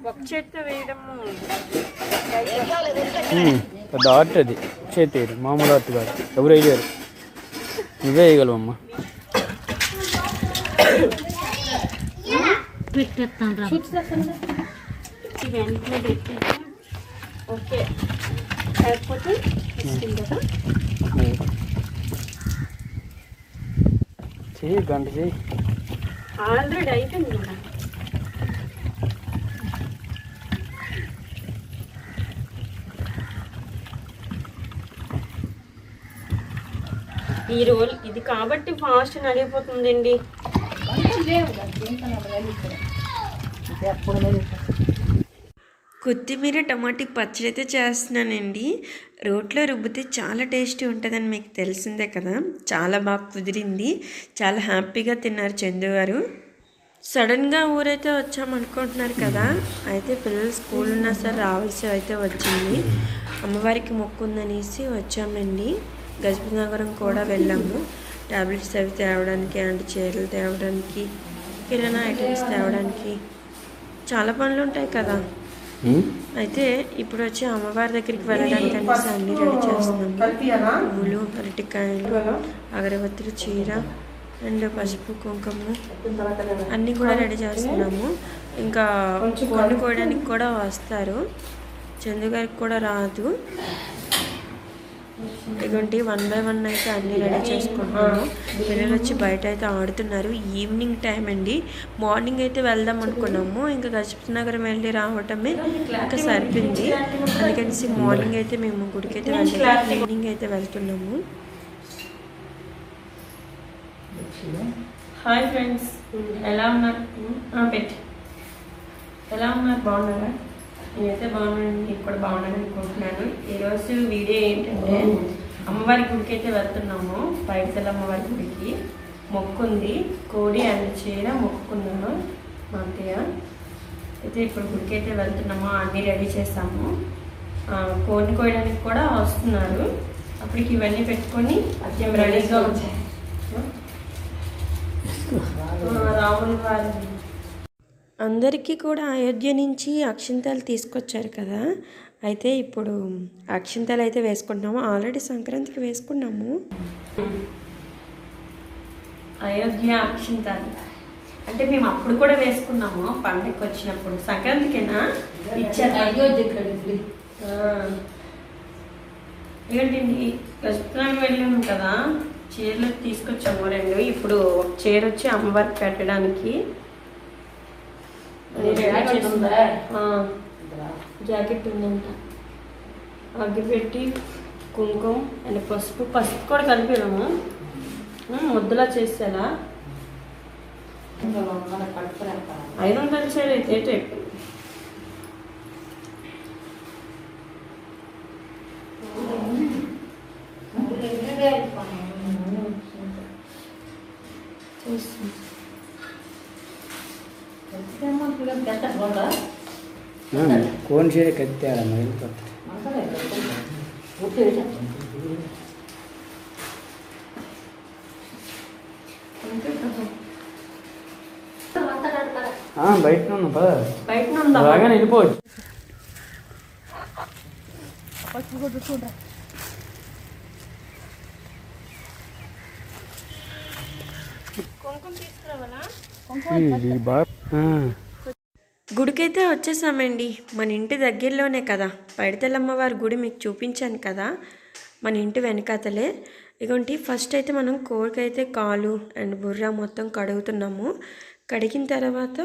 ఒక చేత్తో వేయడము పెద్ద ఆర్ట్ అది. చేతి మామూలు ఆర్ట్ కాదు, ఎవరు వేయలేరు, నువ్వే వేయగలవమ్మా. వెంటనే పెట్టాక ఓకే లేకపోతే చెయ్యి, గంట చెయ్యి. ఆల్రెడీ అయిపోయింది కదా. ఈ రోల్ ఇది కాబట్టి ఫాస్ట్ నడిగిపోతుందండి. కొత్తిమీర టమాటీ పచ్చడి అయితే చేస్తున్నానండి. రోట్లో రుబ్బితే చాలా టేస్టీ ఉంటుందని మీకు తెలిసిందే కదా. చాలా బాగా కుదిరింది, చాలా హ్యాపీగా తిన్నారు చందు గారు. సడన్గా ఊరైతే వచ్చామనుకుంటున్నారు కదా. అయితే పిల్లలు స్కూల్ ఉన్నా సరే రావాల్సి అయితే వచ్చింది. అమ్మవారికి మొక్కు ఉందనేసి వచ్చామండి. గజపతి నగరం కూడా వెళ్ళాము. ట్యాబ్లెట్స్ అవి తేవడానికి, అంటే చీరలు తేవడానికి, కిరాణా ఐటమ్స్ తేవడానికి చాలా పనులు ఉంటాయి కదా. అయితే ఇప్పుడు వచ్చి అమ్మవారి దగ్గరికి వెళ్ళడానికి అనేసి అన్నీ రెడీ చేస్తున్నాము. పువ్వులు, అరటికాయలు, అగరబత్తులు, చీర అండ్ పసుపు, కుంకుమ అన్నీ కూడా రెడీ చేస్తున్నాము. ఇంకా కోడిని కోయడానికి కూడా వస్తారు. చందు గారికి కూడా రాదు. ఇదిగోండి 1 by 1 అయితే అన్నీ రెడీ చేసుకుంటున్నాము. పిల్లలు వచ్చి బయట అయితే ఆడుతున్నారు. ఈవినింగ్ టైం అండి. మార్నింగ్ అయితే వెళ్దాం అనుకున్నాము, ఇంకా గజపతి నగరం వెళ్ళి రావటమే ఇంకా సరిపోయింది. అందుకని మార్నింగ్ అయితే మేము గుడికి అయితే వెళ్ళాము, ఈవినింగ్ అయితే వెళ్తున్నాము. హాయ్ ఫ్రెండ్స్, ఎలా ఉన్నారు? ఎలా ఉన్నారు? బాగున్నారా? నేనైతే బాగున్నాను, నేను కూడా బాగున్నాను అనుకుంటున్నాను. ఈరోజు వీడియో ఏంటంటే అమ్మవారి గుడికి అయితే వెళ్తున్నాము. పైడితల్లి అమ్మవారి గుడికి మొక్కుంది. కోడి అండ్ చీర మొక్కుకున్నాను మా అత్తయ్య. అయితే ఇప్పుడు గుడికి అయితే వెళ్తున్నాము. అన్నీ రెడీ చేసాము. కోడిని కోయడానికి కూడా వస్తున్నారు. అప్పటికి ఇవన్నీ పెట్టుకొని అత్యం రెడీగా వచ్చాయి. రావుల వారి అందరికీ కూడా అయోధ్య నుంచి అక్షింతలు తీసుకొచ్చారు కదా. అయితే ఇప్పుడు అక్షింతలు అయితే వేసుకుంటున్నాము. ఆల్రెడీ సంక్రాంతికి వేసుకున్నాము. అయోధ్య అక్షింతలు అంటే మేము అప్పుడు కూడా వేసుకున్నాము, పండగకి వచ్చినప్పుడు. సంక్రాంతికేనా ఇచ్చారు. ఏంటండి ప్రస్తుతానికి వెళ్ళాము కదా, చీరలు తీసుకొచ్చాము 2. ఇప్పుడు ఒక చీర వచ్చి అమ్మవారికి పెట్టడానికి జాకెట్ ఉందంట. అగ్గి పెట్టి కుంకుమ అండ్ పసుపు కూడా కలిపాము. ముద్దలా చేసేలా 500 చీర అయితే కోన్ చీర కత్తాడమ్మా. బయట ఉన్నాం పద, బాగానే వెళ్ళిపోవచ్చు. గుడికైతే వచ్చేసామండి. మన ఇంటి దగ్గరలోనే కదా పైడితల్లి అమ్మవారి గుడి. మీకు చూపించాను కదా, మన ఇంటి వెనకాతలే. ఇగోంటి ఫస్ట్ అయితే మనం కోడికైతే కాలు అండ్ బుర్ర మొత్తం కడుగుతున్నాము. కడిగిన తర్వాత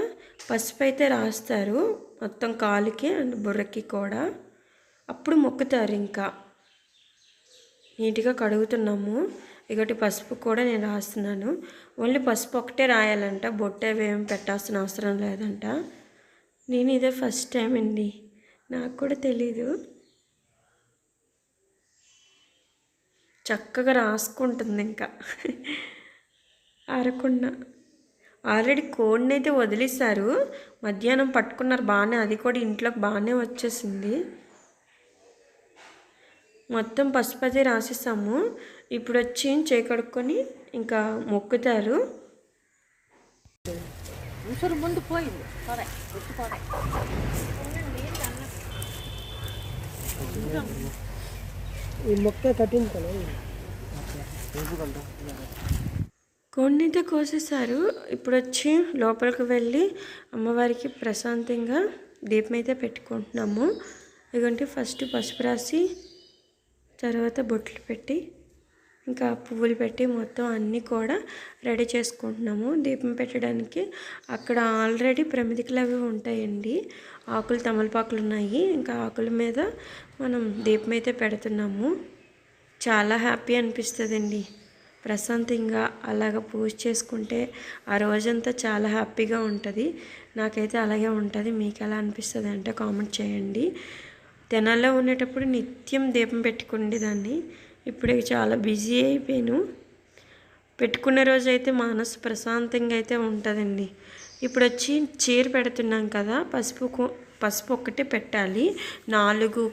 పసుపు అయితే రాస్తారు మొత్తం కాలుకి అండ్ బుర్రకి కూడా. అప్పుడు మొక్కుతారు. ఇంకా నీట్గా కడుగుతున్నాము. ఇగోటి పసుపు కూడా నేను రాస్తున్నాను. ఓన్లీ పసుపు ఒకటే రాయాలంట, బొట్టు అవేమి పెట్టాల్సిన అవసరం లేదంట. నేను ఇదే ఫస్ట్ టైం అండి, నాకు కూడా తెలీదు. చక్కగా రాసుకుంటుంది ఇంకా ఆరకుండా. ఆల్రెడీ కోడిని అయితే వదిలేశారు, మధ్యాహ్నం పట్టుకున్నారు బాగానే. అది కూడా ఇంట్లోకి బాగానే వచ్చేసింది. మొత్తం పసుపు అయితే రాసేసాము. ఇప్పుడు వచ్చి చేయి కడుక్కొని ఇంకా మొక్కుతారు. ఉసురు ముందు పోయింది సరే ఎత్తుకోడే ఈ మొక్క కట్టింది కదా కోడిని అయితే కోసేసారు. ఇప్పుడు వచ్చి లోపలికి వెళ్ళి అమ్మవారికి ప్రశాంతంగా దీపం అయితే పెట్టుకుంటున్నాము. ఎందుకంటే ఫస్ట్ పసుపు రాసి తర్వాత బొట్లు పెట్టి ఇంకా పువ్వులు పెట్టి మొత్తం అన్నీ కూడా రెడీ చేసుకుంటున్నాము దీపం పెట్టడానికి. అక్కడ ఆల్రెడీ ప్రమిదికలు అవి ఉంటాయండి, ఆకులు తమలపాకులు ఉన్నాయి. ఇంకా ఆకుల మీద మనం దీపం అయితే పెడుతున్నాము. చాలా హ్యాపీ అనిపిస్తుందండి. ప్రశాంతంగా అలాగ పూజ చేసుకుంటే ఆ రోజంతా చాలా హ్యాపీగా ఉంటుంది. నాకైతే అలాగే ఉంటుంది. మీకు ఎలా అనిపిస్తుంది అంటే కామెంట్ చేయండి. తెనాల్లో ఉండేటప్పుడు నిత్యం దీపం పెట్టుకునేదాన్ని. ఇప్పుడు చాలా బిజీ అయిపోయాను. పెట్టుకున్న రోజు అయితే మనసు ప్రశాంతంగా అయితే ఉంటుందండి. ఇప్పుడు వచ్చి చీర పెడుతున్నాం కదా, పసుపు ఒక్కటే పెట్టాలి. 4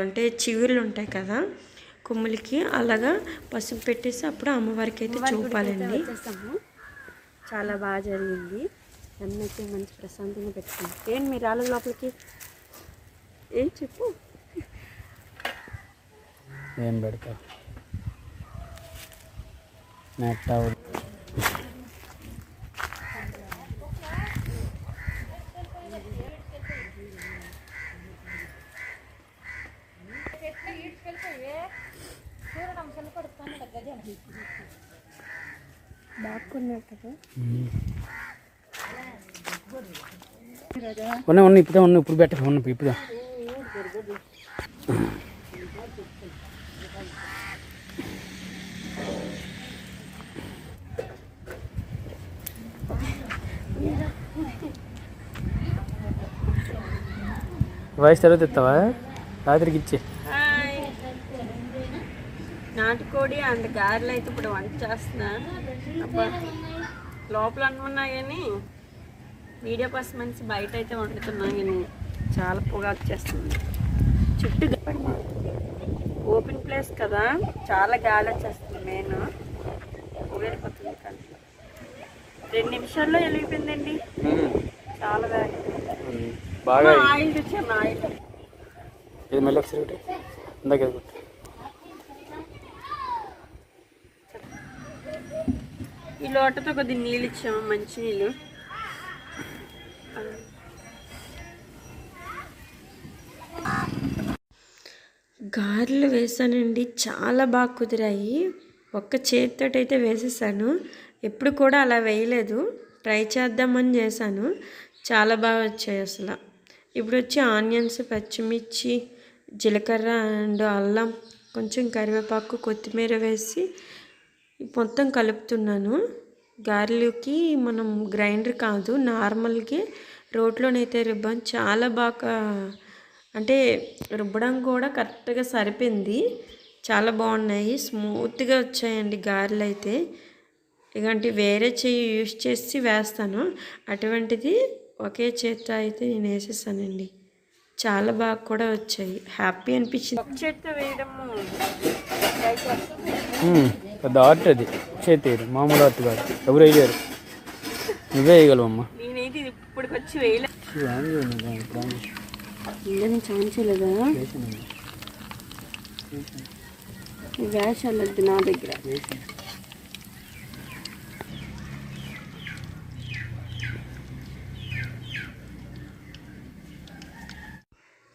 అంటే చిగురులు ఉంటాయి కదా కొమ్ములకి, అలాగా పసుపు పెట్టేసి అప్పుడు అమ్మవారికి అయితే చూపాలండి. చాలా బాగా జరిగింది. అన్నీ అయితే మంచి ప్రశాంతంగా పెట్టుకుంది. ఏంటి మీరు రాళ్ళ లోపలికి ఏం చెప్పు ఏం పెడతావు నెట్ ఉన్నాయి ఇప్పుడే ఉన్నాయి. ఇప్పుడు పెట్ట ఉన్నాయి ఇప్పుడు వాయిస్ తర్వాత ఇస్తావా రాత్రికి ఇచ్చే. నాటుకోడి అండ్ గారెలు అయితే ఇప్పుడు వంట చేస్తున్నా. అబ్బా లోపల అనుకున్నా కానీ వీడియో కోసం మంచి బయట అయితే వండుతున్నా కానీ చాలా పొగ వచ్చేస్తుంది. చుట్టూ ఓపెన్ ప్లేస్ కదా, చాలా గాలి వచ్చేస్తుంది. మెయిన్ వెళ్ళిపోతుంది కానీ 2 నిమిషాల్లో వెళ్ళిపోయిందండి. చాలా బాగా ఆయిల్ తెచ్చాను. ఆయిల్ ఇది మళ్ళీ ఒకసారి ఇందాక ఈ లోటతో కొద్ది నీళ్ళు ఇచ్చాము, మంచి నీళ్ళు. గారెలు వేసానండి, చాలా బాగా కుదిరాయి. ఒక్క చేతితో అయితే వేసేసాను. ఎప్పుడు కూడా అలా వేయలేదు, ట్రై చేద్దామని చేశాను. చాలా బాగా వచ్చాయి అసలు. ఇప్పుడు వచ్చి ఆనియన్స్, పచ్చిమిర్చి, జీలకర్ర అండ్ అల్లం, కొంచెం కరివేపాకు, కొత్తిమీర వేసి మొత్తం కలుపుతున్నాను. గారెలకి మనం గ్రైండర్ కాదు, నార్మల్గా రోట్లోనైతే రుబ్బాను. చాలా బాగా అంటే రుబ్బడం కూడా కరెక్ట్గా సరిపోయింది. చాలా బాగున్నాయి, స్మూత్గా వచ్చాయండి గారెలు అయితే. ఇలాంటి వేరే చెయ్యి యూజ్ చేసి వేస్తాను, అటువంటిది ఒకే చేత్తో అయితే నేను వేసేసానండి. చాలా బాగా కూడా వచ్చాయి, హ్యాపీ అనిపించింది. ఒక చేత్తో వేయడము పెద్ద ఆర్ట్ అది, చేతి మామూలు ఆర్ట్ కాదు. ఎవరు వేయలేరు, నువ్వే వేయగలవమ్మా. నేనైతే ఇప్పటికొచ్చి వేయలేదు, చాంచలేదా వేషాలద్దు నా దగ్గర.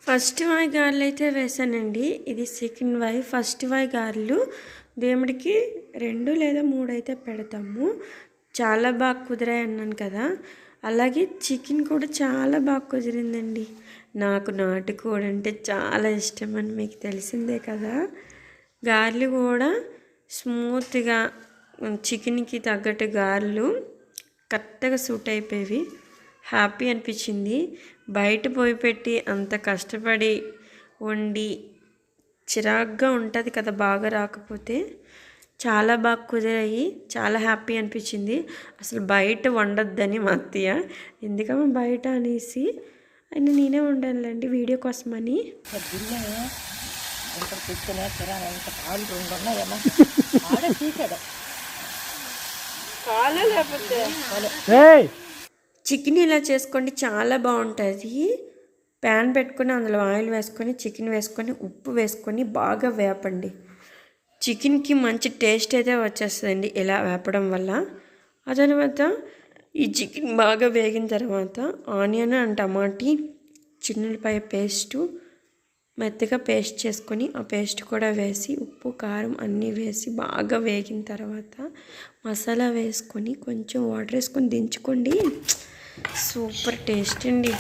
ఫస్ట్ వాయి గారెలు అయితే వేసానండి. ఇది సెకండ్ వాయి. ఫస్ట్ వాయి గారెలు దేవుడికి 2 లేదా 3 అయితే పెడతాము. చాలా బాగా కుదిరాయి అన్నాను కదా, అలాగే చికెన్ కూడా చాలా బాగా కుదిరిందండి. నాకు నాటుకోడి అంటే చాలా ఇష్టం అని మీకు తెలిసిందే కదా. గారెలు కూడా స్మూత్గా, చికెన్కి తగ్గట్టు గారెలు కరెక్ట్గా సూట్ అయిపోయేవి. హ్యాపీ అనిపించింది. బయట పోయి పెట్టి అంత కష్టపడి వండి చిరాగ్గా ఉంటుంది కదా బాగా రాకపోతే. చాలా బాగా కుదిరాయి, చాలా హ్యాపీ అనిపించింది. అసలు బయట వండొద్దని మా అత్తయ్య, ఎందుకమ్మా బయట అనేసి అయినా నేనే వండానులేండి వీడియో కోసమని. చికెన్ ఇలా చేసుకోండి, చాలా బాగుంటుంది. ప్యాన్ పెట్టుకొని అందులో ఆయిల్ వేసుకొని చికెన్ వేసుకొని ఉప్పు వేసుకొని బాగా వేపండి. చికెన్కి మంచి టేస్ట్ అయితే వచ్చేస్తుందండి ఇలా వేపడం వల్ల. ఆ తర్వాత ఈ చికెన్ బాగా వేగిన తర్వాత ఆనియన్ అండ్ టమాటీ చిన్నులపాయ పేస్టు మెత్తగా పేస్ట్ చేసుకొని ఆ పేస్ట్ కూడా వేసి ఉప్పు కారం అన్నీ వేసి బాగా వేగిన తర్వాత మసాలా వేసుకొని కొంచెం వాటర్ వేసుకొని దించుకోండి. సూపర్ టేస్ట్ అండి,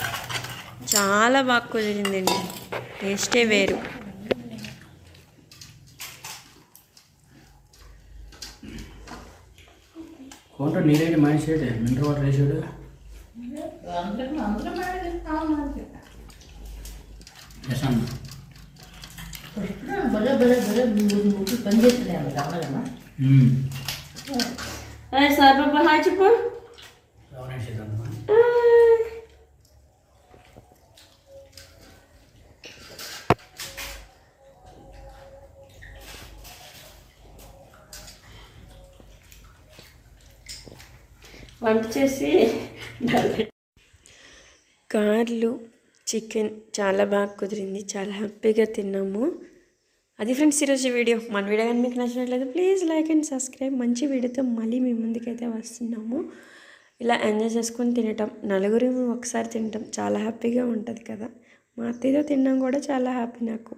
చాలా బాగా కుదిరిందండి, టేస్టే వేరు. కొంట నీరేంటి మనిషి మినరల్ వాటర్ వేసాడు. పనిచేస్తున్నాయి కావాలమ్మా. సార్ బాబా హాయ్ చెప్పు. వంట చేసి గారెలు చికెన్ చాలా బాగా కుదిరింది, చాలా హ్యాపీగా తిన్నాము. అది ఫ్రెండ్స్ ఈరోజు వీడియో. మన వీడియో కానీ మీకు నచ్చినట్లయితే ప్లీజ్ లైక్ అండ్ సబ్స్క్రైబ్. మంచి వీడియోతో మళ్ళీ మీ ముందుకైతే వస్తున్నాము. ఇలా ఎంజాయ్ చేసుకొని తినటం, నలుగురు ఒకసారి తినటం చాలా హ్యాపీగా ఉంటుంది కదా. మా అత్తయ్యతో తినడం కూడా చాలా హ్యాపీ నాకు.